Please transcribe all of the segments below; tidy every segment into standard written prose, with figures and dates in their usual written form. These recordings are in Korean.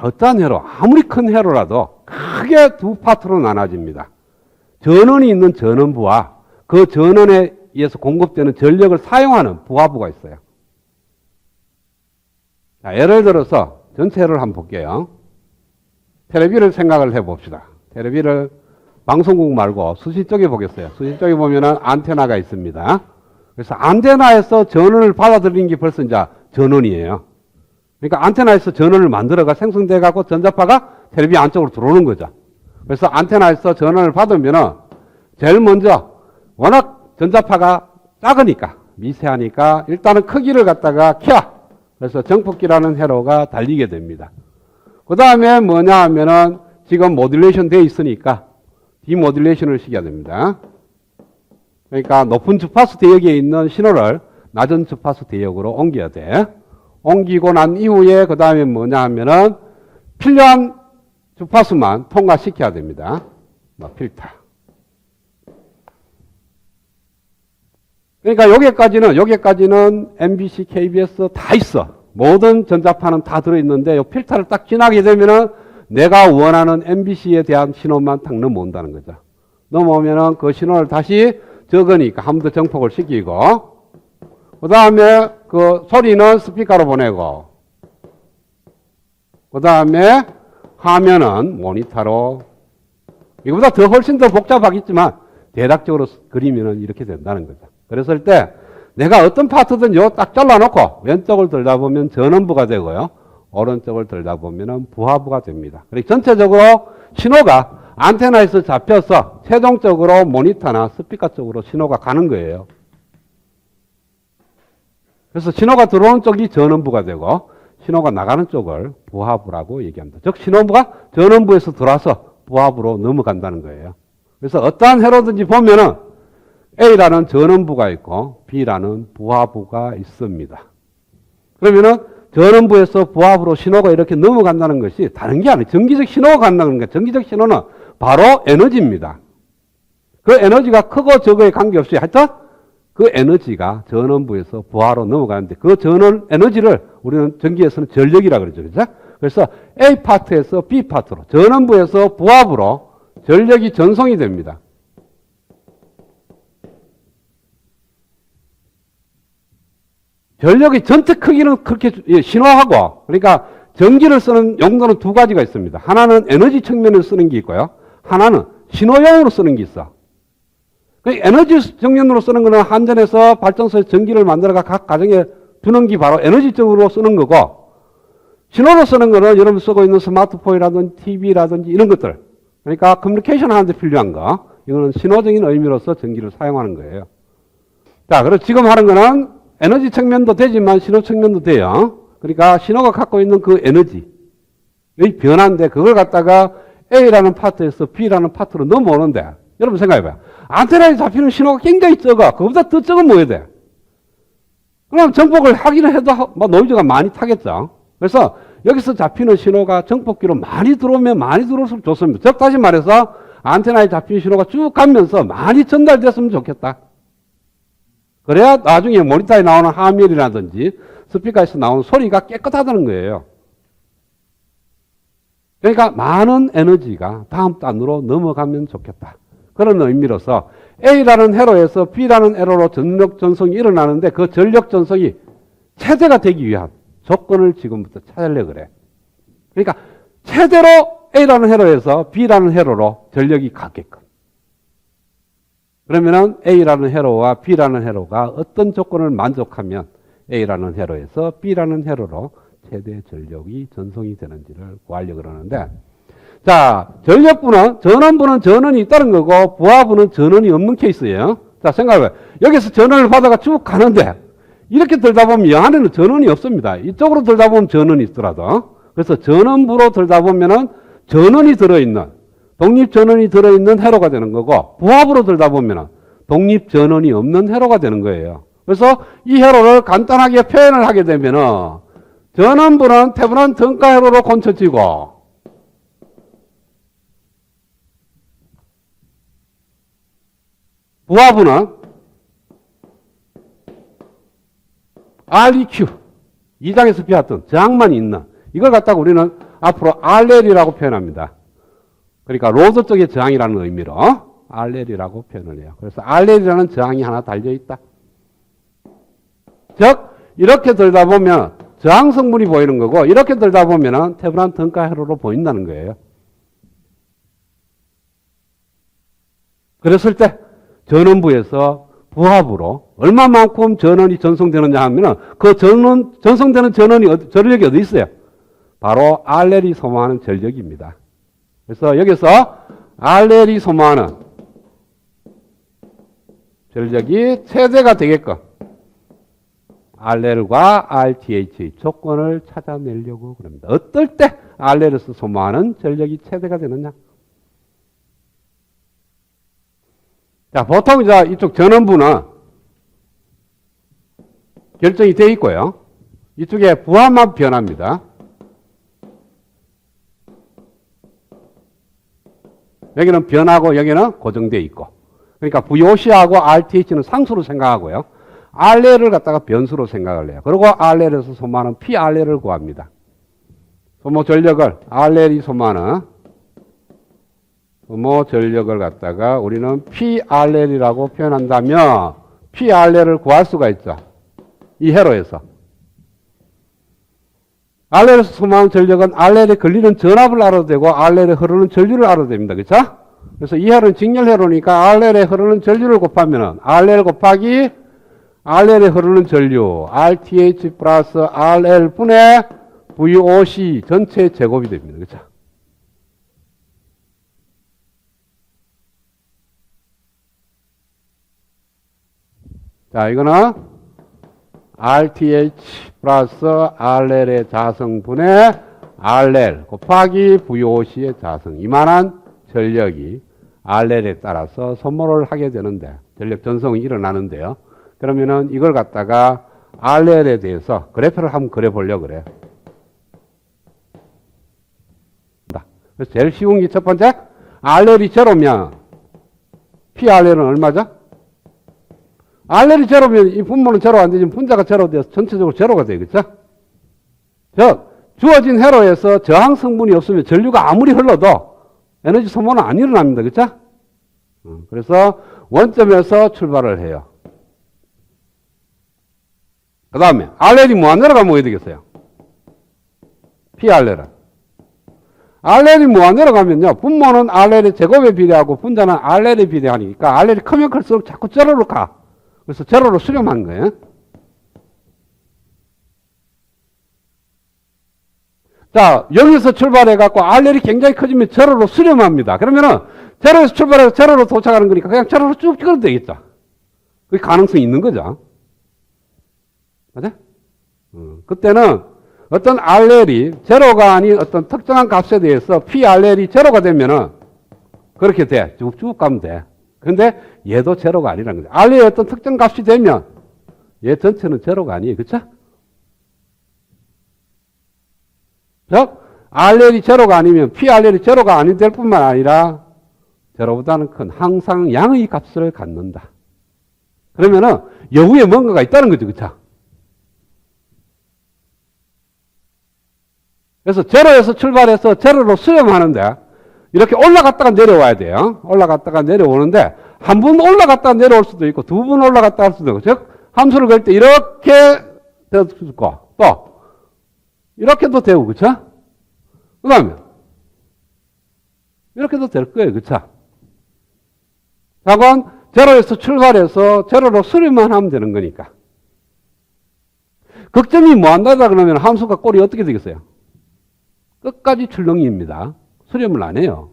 자, 어떠한 회로, 아무리 큰 회로라도 크게 두 파트로 나눠집니다. 전원이 있는 전원부와 그 전원에 의해서 공급되는 전력을 사용하는 부하부가 있어요. 자, 예를 들어서 전체 회로를 한번 볼게요. 텔레비를 생각을 해봅시다. 텔레비를 방송국 말고 수시 쪽에 보겠어요. 수시 쪽에 보면은 안테나가 있습니다. 그래서 안테나에서 전원을 받아들이는 게 벌써 이제 전원이에요. 그러니까 안테나에서 전원을 만들어가 생성돼 갖고 전자파가 텔레비 안쪽으로 들어오는 거죠. 그래서 안테나에서 전원을 받으면은 제일 먼저 워낙 전자파가 작으니까 미세하니까 일단은 크기를 갖다가 켜. 그래서 정폭기라는 회로가 달리게 됩니다. 그 다음에 뭐냐 하면은 지금 모듈레이션 되어 있으니까 디모듈레이션을 시켜야 됩니다. 그러니까 높은 주파수 대역에 있는 신호를 낮은 주파수 대역으로 옮겨야 돼. 옮기고 난 이후에 그 다음에 뭐냐 하면은 필요한 주파수만 통과시켜야 됩니다. 필터. 그러니까 여기까지는 MBC, KBS 다 있어. 모든 전자파는 다 들어있는데 이 필터를 딱 지나게 되면은 내가 원하는 MBC에 대한 신호만 딱 넘어온다는 거죠. 넘어오면은 그 신호를 다시 적으니까 한 번 더 정폭을 시키고, 그 다음에 그 소리는 스피커로 보내고, 그 다음에 화면은 모니터로, 이거보다 더 훨씬 더 복잡하겠지만 대략적으로 그리면은 이렇게 된다는 거죠. 그랬을 때 내가 어떤 파트든 요 딱 잘라놓고 왼쪽을 들다 보면 전원부가 되고요. 오른쪽을 들다 보면 부하부가 됩니다. 그리고 전체적으로 신호가 안테나에서 잡혀서 최종적으로 모니터나 스피커 쪽으로 신호가 가는 거예요. 그래서 신호가 들어오는 쪽이 전원부가 되고 신호가 나가는 쪽을 부하부라고 얘기합니다. 즉 신호부가 전원부에서 들어와서 부하부로 넘어간다는 거예요. 그래서 어떠한 회로든지 보면은 A라는 전원부가 있고 B라는 부하부가 있습니다. 그러면은 전원부에서 부하부로 신호가 이렇게 넘어간다는 것이 다른 게 아니에요. 전기적 신호가 간다는 거예요. 전기적 신호는 바로 에너지입니다. 그 에너지가 크고 적어에 관계없이 하여튼 그 에너지가 전원부에서 부하로 넘어가는데 그 전원 에너지를 우리는 전기에서는 전력이라고 그러죠. 그렇죠? 그래서 A 파트에서 B 파트로 전원부에서 부하부로 전력이 전송이 됩니다. 전력의 전체 크기는 그렇게 신호하고, 그러니까 전기를 쓰는 용도는 두 가지가 있습니다. 하나는 에너지 측면에서 쓰는 게 있고요. 하나는 신호용으로 쓰는 게 있어. 에너지 측면으로 쓰는 거는 한전에서 발전소에서 전기를 만들어가 각 가정에 두는 게 바로 에너지적으로 쓰는 거고, 신호로 쓰는 거는 여러분 쓰고 있는 스마트폰이라든지 TV라든지 이런 것들. 그러니까 커뮤니케이션 하는데 필요한 거. 이거는 신호적인 의미로서 전기를 사용하는 거예요. 자, 그래서 지금 하는 거는 에너지 측면도 되지만 신호 측면도 돼요. 그러니까 신호가 갖고 있는 그 에너지, 이 변화인데 그걸 갖다가 A라는 파트에서 B라는 파트로 넘어오는데 여러분 생각해봐요. 안테나에 잡히는 신호가 굉장히 적어. 그거보다 더 적으면 뭐 해야 돼? 그럼 정폭을 하기는 해도 노이즈가 많이 타겠죠. 그래서 여기서 잡히는 신호가 정폭기로 많이 들어오면 많이 들어올수록 좋습니다. 즉 다시 말해서 안테나에 잡힌 신호가 쭉 가면서 많이 전달됐으면 좋겠다. 그래야 나중에 모니터에 나오는 화면이라든지 스피커에서 나오는 소리가 깨끗하다는 거예요. 그러니까 많은 에너지가 다음 단으로 넘어가면 좋겠다. 그런 의미로서 A라는 회로에서 B라는 회로로 전력 전송이 일어나는데 그 전력 전송이 최대가 되기 위한 조건을 지금부터 찾으려고 그래. 그러니까 최대로 A라는 회로에서 B라는 회로로 전력이 가게끔. 그러면은 A라는 회로와 B라는 회로가 어떤 조건을 만족하면 A라는 회로에서 B라는 회로로 최대 전력이 전송이 되는지를 구하려고 그러는데, 자, 전원부는 전원이 있다는 거고 부하부는 전원이 없는 케이스예요. 자, 생각해봐요. 여기서 전원을 받아가 쭉 가는데 이렇게 들다 보면 영 안에는 전원이 없습니다. 이쪽으로 들다 보면 전원이 있더라도. 그래서 전원부로 들다 보면은 전원이 들어있는, 독립전원이 들어있는 회로가 되는 거고, 부하부로 들다 보면 독립전원이 없는 회로가 되는 거예요. 그래서 이 회로를 간단하게 표현을 하게 되면은 전원부는 태분한 등가 회로로 고쳐지고, 부하부는 REQ, 2장에서 배웠던 저항만 있는, 이걸 갖다가 우리는 앞으로 RL이라고 표현합니다. 그러니까 로드 쪽의 저항이라는 의미로 RL이라고 표현을 해요. 그래서 RL이라는 저항이 하나 달려있다. 즉 이렇게 들다 보면 저항 성분이 보이는 거고 이렇게 들다 보면 테브란 등가 회로로 보인다는 거예요. 그랬을 때 전원부에서 부합으로 얼마만큼 전원이 전송되느냐 하면은 그 전송되는 전력이 어디 있어요? 바로 RL이 소모하는 전력입니다. 그래서 여기서 RL이 소모하는 전력이 최대가 되게끔 RL과 RTH의 조건을 찾아내려고 그럽니다. 어떨 때 RL에서 소모하는 전력이 최대가 되느냐? 자, 보통 이제 이쪽 전원부는 결정이 되어 있고요. 이쪽에 부하만 변합니다. 여기는 변하고 여기는 고정되어 있고. 그러니까 VOC하고 RTH는 상수로 생각하고요. RL을 갖다가 변수로 생각을 해요. 그리고 RL에서 소모하는 PRL을 구합니다. 소모 전력을 RL이 소모하는 소모 전력을 갖다가 우리는 PRL이라고 표현한다면 PRL을 구할 수가 있죠. 이 회로에서. RL에서 소모하는 전력은 RL에 걸리는 전압을 알아도 되고 RL에 흐르는 전류를 알아도 됩니다. 그렇죠? 그래서 이 회로는 직렬 회로니까 RL에 흐르는 전류를 곱하면 RL 곱하기 RL에 흐르는 전류 RTH 플러스 RL 분의 VOC 전체 제곱이 됩니다. 그렇죠? 자, 이거는 RTH 플러스 RL의 자성분의 RL 곱하기 VOC의 자성. 이만한 전력이 RL에 따라서 소모를 하게 되는데, 전력 전송이 일어나는데요. 그러면은 이걸 갖다가 RL에 대해서 그래프를 한번 그려보려고 그래요. 그래서 제일 쉬운 게 첫 번째, RL이 제로면 PRL은 얼마죠? RL이 제로면 이 분모는 제로가 안 되지만 분자가 제로 되어서 전체적으로 제로가 돼요. 그렇죠? 즉 주어진 회로에서 저항 성분이 없으면 전류가 아무리 흘러도 에너지 소모는 안 일어납니다. 그렇죠? 그래서 원점에서 출발을 해요. 그 다음에 RL이 무한 내려가면 뭐 해야 되겠어요? PRL은. RL이 무한 내려가면요. 분모는 RL의 제곱에 비례하고 분자는 RL에 비례하니까 RL이 크면 클수록 자꾸 제로로 가. 그래서 제로로 수렴한 거예요. 자, 여기서 출발해갖고 RL이 굉장히 커지면 제로로 수렴합니다. 그러면은 제로에서 출발해서 제로로 도착하는 거니까 그냥 제로로 쭉 찍어도 되겠죠. 그게 가능성이 있는 거죠. 맞아? 그때는 어떤 RL이 제로가 아닌 어떤 특정한 값에 대해서 PRL이 제로가 되면은 그렇게 돼. 쭉쭉 가면 돼. 근데 얘도 제로가 아니라는 거죠. RL의 어떤 특정 값이 되면 얘 전체는 제로가 아니에요. 그쵸? 즉, RL이 제로가 아니면 PRL이 제로가 아닌 될 뿐만 아니라 제로보다는 큰 항상 양의 값을 갖는다. 그러면은 여기에 뭔가가 있다는 거죠. 그쵸? 그래서 제로에서 출발해서 제로로 수렴하는데 이렇게 올라갔다가 내려와야 돼요. 올라갔다가 내려오는데 한 번 올라갔다가 내려올 수도 있고 두 번 올라갔다가 할 수도 있고 즉 함수를 그릴 때 이렇게 될 수도 있고 또 이렇게도 되고 그쵸? 그 다음에 이렇게도 될 거예요. 그쵸? 자, 그건 제로에서 출발해서 제로로 수렴만 하면 되는 거니까. 극점이 뭐한다다 그러면 함수가 꼴이 어떻게 되겠어요? 끝까지 출렁입니다. 수렴을 안 해요.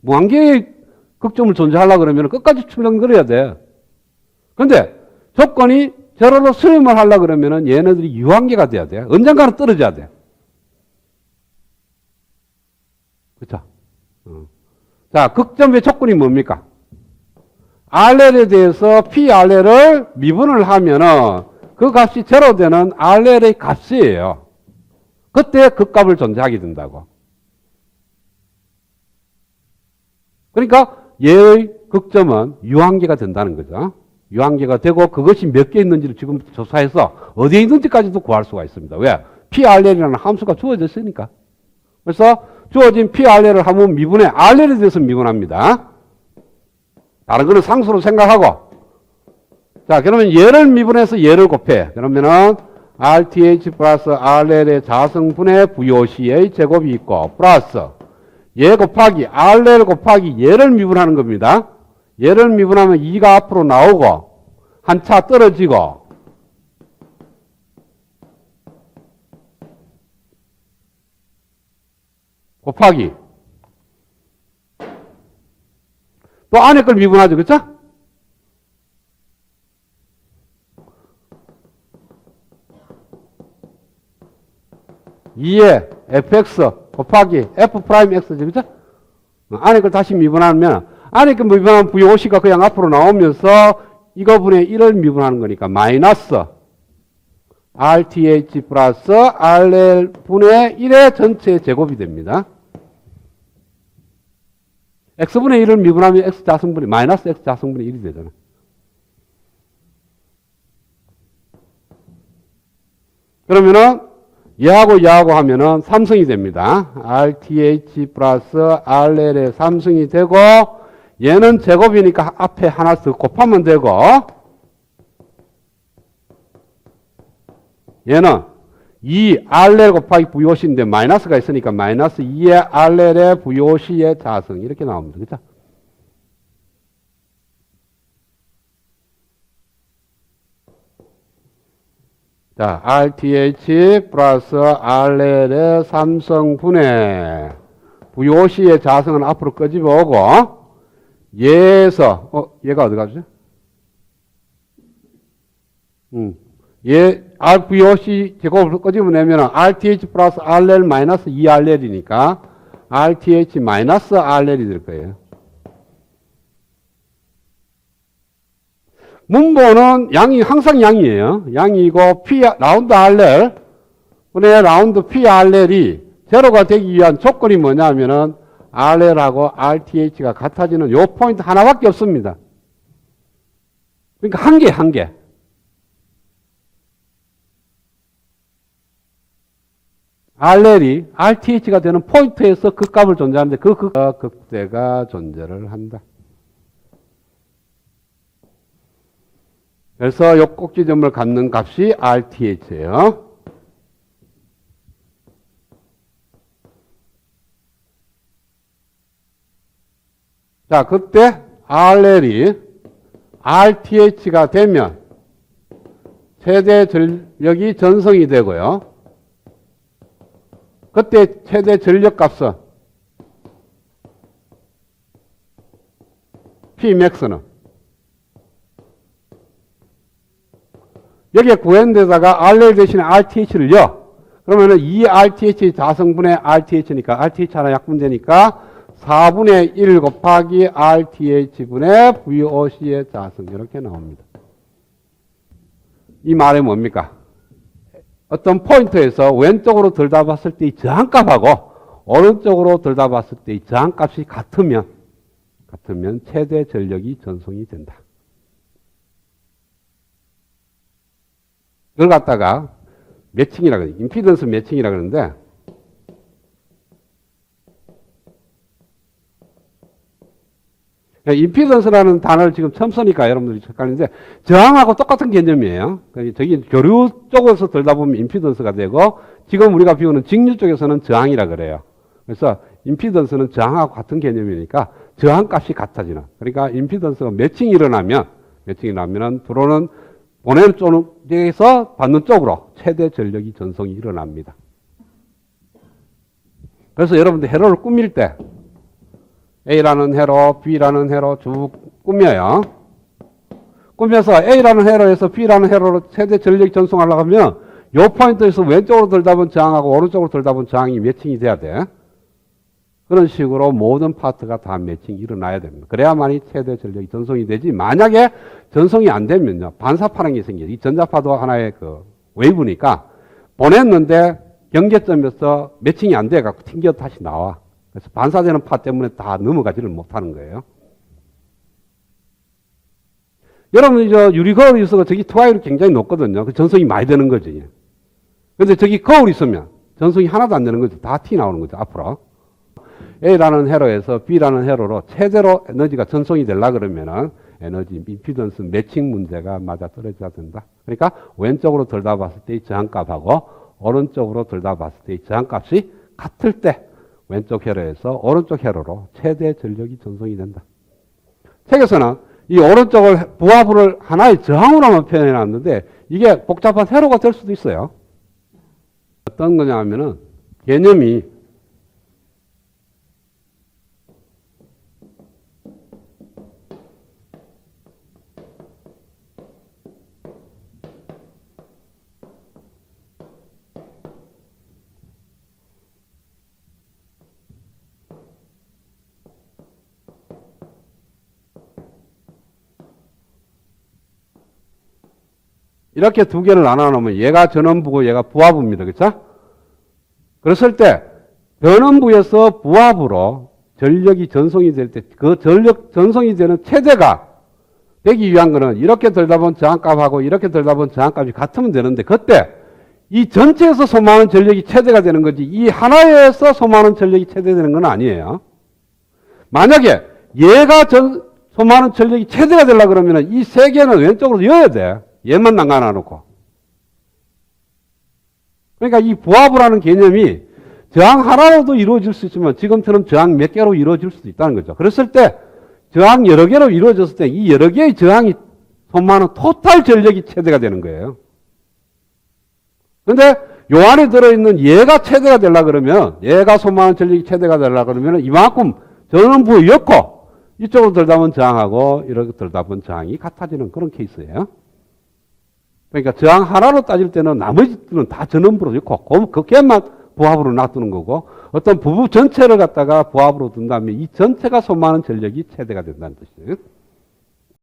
무한계의 극점을 존재하려고 그러면 끝까지 출렁거려야 돼. 그런데 조건이 제로로 수렴을 하려고 그러면 얘네들이 유한계가 돼야 돼. 언젠가는 떨어져야 돼. 그렇죠? 자, 극점의 조건이 뭡니까? RL에 대해서 PRL을 미분을 하면은 그 값이 제로 되는 RL의 값이에요. 그때 그 값을 존재하게 된다고. 그러니까 얘의 극점은 유한계가 된다는 거죠. 유한계가 되고 그것이 몇 개 있는지를 지금부터 조사해서 어디에 있는지까지도 구할 수가 있습니다. 왜? PRL이라는 함수가 주어졌으니까. 그래서 주어진 PRL을 한번 미분해. RL에 대해서 미분합니다. 다른 거는 상수로 생각하고. 자, 그러면 얘를 미분해서 얘를 곱해. 그러면은 RTH 플러스 RL의 자성분의 VOC의 제곱이 있고, 플러스 얘 곱하기 RL 곱하기 얘를 미분하는 겁니다. 얘를 미분하면 2가 앞으로 나오고, 한 차 떨어지고, 곱하기. 또 안에 걸 미분하죠. 그쵸? (2의) fx 곱하기 f'x죠. 그죠? 안에 걸 다시 미분하면, 안에 걸 미분하면 VOC가 그냥 앞으로 나오면서 이거분의 1을 미분하는 거니까 마이너스 RTH 플러스 RL 분의 1의 전체 제곱이 됩니다. x분의 1을 미분하면 x자성분이 마이너스 x자성분의 1이 되잖아. 그러면은 얘하고 얘하고 하면은 삼성이 됩니다. RTH 플러스 RL의 삼성이 되고, 얘는 제곱이니까 앞에 하나 더 곱하면 되고, 얘는 2RL 곱하기 VOC인데 마이너스가 있으니까 마이너스 2의 RL의 VOC의 자성 이렇게 나옵니다. 그죠? 자, RTH 플러스 RL의 삼성분의 VOC의 자성은 앞으로 끄집어 오고, 얘에서 얘가 어디 가죠? 얘 RVOC 제곱을 끄집어내면 RTH 플러스 RL 마이너스 2RL이니까 RTH 마이너스 RL이 될 거예요. 문보는 양이 항상 양이에요. 양이고 P 라운드 RL 분의 라운드 PRL이 제로가 되기 위한 조건이 뭐냐면은 RL하고 RTH가 같아지는 요 포인트 하나밖에 없습니다. 그러니까 한 개. RL이 RTH가 되는 포인트에서 그 값을 존재하는데 그 극대가 존재를 한다. 그래서 요 꼭지점을 갖는 값이 RTH예요. 자, 그때 RL이 RTH가 되면 최대 전력이 전성이 되고요. 그때 최대 전력값은 Pmax는 여기에 구한 데다가 RL 대신에 RTH를 넣어. 그러면은 이 RTH 자성분의 RTH니까 RTH 하나 약분되니까 4분의 1 곱하기 RTH분의 VOC의 자성 이렇게 나옵니다. 이 말이 뭡니까? 어떤 포인트에서 왼쪽으로 들다봤을 때의 저항값하고 오른쪽으로 들다봤을 때의 저항값이 같으면 최대 전력이 전송이 된다. 그걸 갖다가 매칭이라 그래요. 임피던스 매칭이라 그러는데 임피던스라는 단어를 지금 처음 쓰니까 여러분들이 헷갈리는데 저항하고 똑같은 개념이에요. 저기 교류 쪽에서 들다 보면 임피던스가 되고 지금 우리가 배우는 직류 쪽에서는 저항이라 그래요. 그래서 임피던스는 저항하고 같은 개념이니까 저항값이 같아지는. 그러니까 임피던스가 매칭이 일어나면 들어오는 보내는 쪽에서 받는 쪽으로 최대 전력이 전송이 일어납니다. 그래서 여러분들 회로를 꾸밀 때 A라는 회로, B라는 회로 쭉 꾸며요. 꾸며서 A라는 회로에서 B라는 회로로 최대 전력이 전송하려고 하면 요 포인트에서 왼쪽으로 들다 보면 저항하고 오른쪽으로 들다 보면 저항이 매칭이 돼야 돼. 그런 식으로 모든 파트가 다 매칭이 일어나야 됩니다. 그래야만이 최대 전력이 전송이 되지. 만약에 전송이 안 되면요. 반사파라는 게 생겨요. 이 전자파도 하나의 그 웨이브니까 보냈는데 경계점에서 매칭이 안 돼 갖고 튕겨 다시 나와. 그래서 반사되는 파 때문에 다 넘어가지를 못하는 거예요. 여러분, 유리 거울이 있어서 저기 투하율이 굉장히 높거든요. 그 전송이 많이 되는 거지. 근데 저기 거울이 있으면 전송이 하나도 안 되는 거죠. 다 T 나오는 거죠. 앞으로. A라는 회로에서 B라는 회로로 최대로 에너지가 전송이 되려 그러면은 에너지 임피던스 매칭 문제가 맞아 떨어져야 된다. 그러니까 왼쪽으로 들다 봤을 때의 저항값하고 오른쪽으로 들다 봤을 때의 저항값이 같을 때 왼쪽 회로에서 오른쪽 회로로 최대 전력이 전송이 된다. 책에서는 이 오른쪽을 부하부를 하나의 저항으로만 표현해 놨는데 이게 복잡한 회로가 될 수도 있어요. 어떤 거냐 하면은 개념이 이렇게 두 개를 나눠 놓으면 얘가 전원부고 얘가 부하부입니다. 그렇죠? 그랬을 때 전원부에서 부하부로 전력이 전송이 될 때 그 전력 전송이 되는 체제가 되기 위한 거는 이렇게 들다 보면 저항값하고 이렇게 들다 보면 저항값이 같으면 되는데 그때 이 전체에서 소모하는 전력이 최대가 되는 거지 이 하나에서 소모하는 전력이 최대되는 건 아니에요. 만약에 얘가 소모하는 전력이 최대가 되려고 그러면 이 세 개는 왼쪽으로 이어야 돼. 얘만 난간아 놓고. 그러니까 이 부하부라는 개념이 저항 하나로도 이루어질 수 있지만 지금처럼 저항 몇 개로 이루어질 수도 있다는 거죠. 그랬을 때 저항 여러 개로 이루어졌을 때 이 여러 개의 저항이 소모하는 토탈 전력이 최대가 되는 거예요. 그런데 요 안에 들어있는 얘가 최대가 되려고 그러면 얘가 소모하는 전력이 최대가 되려고 그러면 이만큼 전원부였고 이쪽으로 들다 보면 저항하고 이렇게 들다 보면 저항이 같아지는 그런 케이스예요. 그러니까 저항 하나로 따질 때는 나머지들은 다 전원부로 넣고 그 개만 부합으로 놔두는 거고 어떤 부부 전체를 갖다가 부합으로 둔다면 이 전체가 소모하는 전력이 최대가 된다는 뜻이에요.